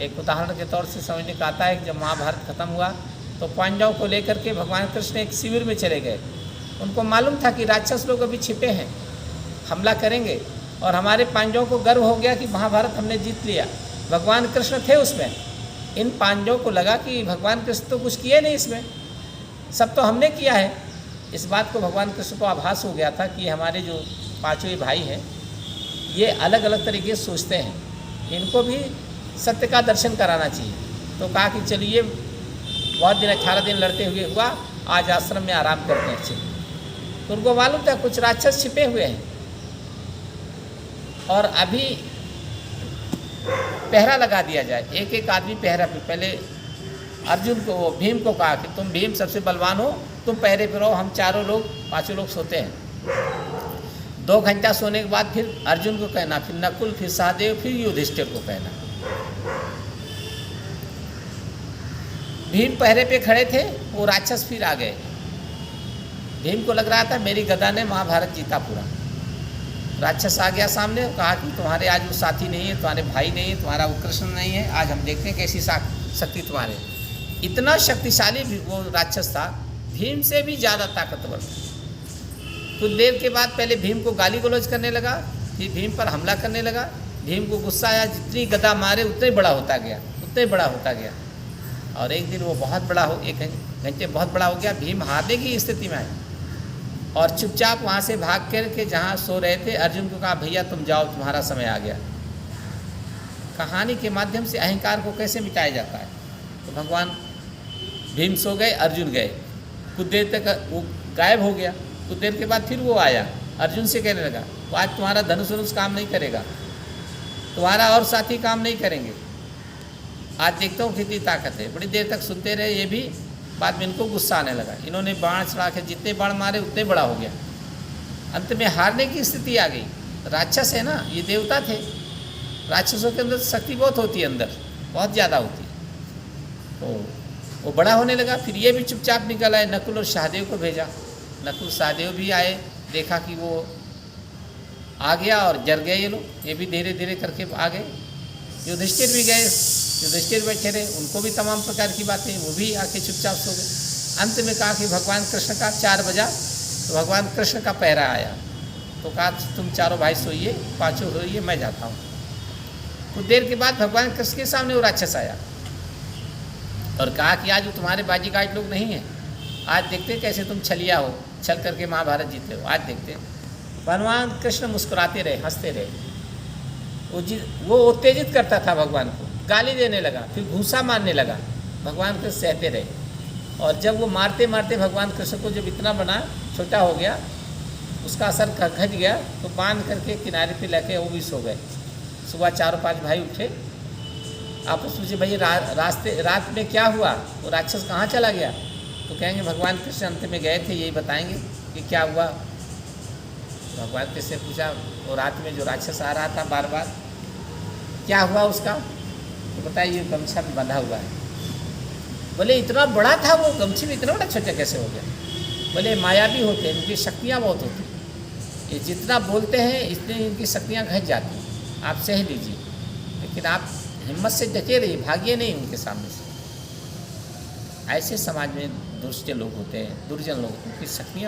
एक उदाहरण के तौर से समझने का आता है कि जब महाभारत खत्म हुआ तो पांडवों को लेकर के भगवान कृष्ण एक शिविर में चले गए। उनको मालूम था कि राक्षस लोग अभी छिपे हैं, हमला करेंगे, और हमारे पांडवों को गर्व हो गया कि महाभारत हमने जीत लिया। भगवान कृष्ण थे उसमें। इन पांडवों को लगा कि भगवान कृष्ण तो कुछ किए नहीं, इसमें सब तो हमने किया है। इस बात को भगवान कृष्ण को आभास हो गया था कि हमारे जो पांचों भाई हैं ये अलग अलग तरीके से सोचते हैं, इनको भी सत्य का दर्शन कराना चाहिए। तो कहा कि चलिए, बहुत दिन 18 दिन लड़ते हुए हुआ, आज आश्रम में आराम करते हैं। अच्छे तो उनको मालूम था कुछ राक्षस छिपे हुए हैं, और अभी पहरा लगा दिया जाए, एक एक आदमी पहरा पे। पहले अर्जुन को, भीम को कहा कि तुम भीम सबसे बलवान हो, तुम पहरे पे रहो, हम चारों लोग, पांचों लोग सोते हैं। 2 घंटा सोने के बाद फिर अर्जुन को कहना, फिर नकुल, फिर सहदेव, फिर युधिष्ठिर को कहना। भीम पहरे पे खड़े थे, वो राक्षस फिर आ गए। भीम को लग रहा था मेरी गदा ने महाभारत जीता पूरा। राक्षस आ गया सामने, कहा कि तुम्हारे आज वो साथी नहीं है, तुम्हारे भाई नहीं है, तुम्हारा वो कृष्ण नहीं है, आज हम देखते हैं कैसी शक्ति तुम्हारे। इतना शक्तिशाली वो राक्षस था, भीम से भी ज़्यादा ताकतवर था। कुछ देर के बाद पहले भीम को गाली गलौज करने लगा, फिर भीम पर हमला करने लगा। भीम को गुस्सा आया, जितनी गदा मारे उतना ही बड़ा होता गया, उतना ही बड़ा होता गया। और एक दिन वो बहुत बड़ा हो, 1 घंटे बहुत बड़ा हो गया। भीम हारने की स्थिति में आए और चुपचाप वहाँ से भाग कर के जहाँ सो रहे थे, अर्जुन को कहा, भैया तुम जाओ, तुम्हारा समय आ गया। कहानी के माध्यम से अहंकार को कैसे मिटाया जाता है। तो भगवान भीम सो गए, अर्जुन गए, कुछ देर तक वो गायब हो गया। कुछ देर के बाद फिर वो आया, अर्जुन से कहने लगा, वो आज तुम्हारा धनुष काम नहीं करेगा, तुम्हारा और साथी काम नहीं करेंगे, आज देखता हूँ कितनी ताकत है। बड़ी देर तक सुनते रहे ये भी, बाद में इनको गुस्सा आने लगा। इन्होंने बाण चढ़ा के जितने बाण मारे उतने बड़ा हो गया। अंत में हारने की स्थिति आ गई। राक्षस है ना, ये देवता थे, राक्षसों के अंदर शक्ति बहुत होती है, अंदर बहुत ज़्यादा होती है। तो वो बड़ा होने लगा। फिर ये भी चुपचाप निकल आए, नकुल और सहदेव को भेजा। नकुल सहदेव भी आए, देखा कि वो आ गया और जर गए ये लोग, ये भी धीरे धीरे करके आ गए। युधिष्ठिर भी गए, युधिष्ठिर बैठे रहे, उनको भी तमाम प्रकार की बातें, वो भी आके चुपचाप सो गए। अंत में कहा कि भगवान कृष्ण का 4 बजा, तो भगवान कृष्ण का पहरा आया। तो कहा तुम चारों भाई सोइए, पाँचों सोइए, मैं जाता हूँ। कुछ देर के बाद भगवान कृष्ण के सामने वो राक्षस आया और कहा कि आज वो तुम्हारे बाजीगाज लोग नहीं हैं, आज देखते कैसे तुम छलिया हो, छल करके महाभारत जीते हो, आज देखते। भगवान कृष्ण मुस्कुराते रहे, हंसते रहे। वो उत्तेजित करता था भगवान को, गाली देने लगा, फिर घूंसा मारने लगा। भगवान कृष्ण सहते रहे, और जब वो मारते मारते भगवान कृष्ण को जब इतना बना, छोटा हो गया, उसका असर घट गया, तो बांध करके किनारे पे लेके वो भी सो गए। सुबह 4-5 भाई उठे, आपस में भाई रात में क्या हुआ, वो राक्षस कहाँ चला गया। तो कहेंगे भगवान कृष्ण अंत में गए थे, यही बताएंगे कि क्या हुआ। भगवान कृष्ण से पूछा, वो रात में जो राक्षस आ रहा था बार बार, क्या हुआ उसका। तो बताइए, गमछा में बंधा हुआ है। बोले इतना बड़ा था वो, गमछे में इतना बड़ा छोटा कैसे हो गया। बोले मायावी होते हैं, इनकी शक्तियाँ बहुत होती हैं, ये जितना बोलते हैं इतनी इनकी शक्तियाँ घट जाती हैं। आप सह लीजिए, लेकिन आप हिम्मत से डटे रहिए, भागिए नहीं उनके सामने से। ऐसे समाज में दुष्ट लोग होते हैं, दुर्जन लोग, उनकी शक्तियाँ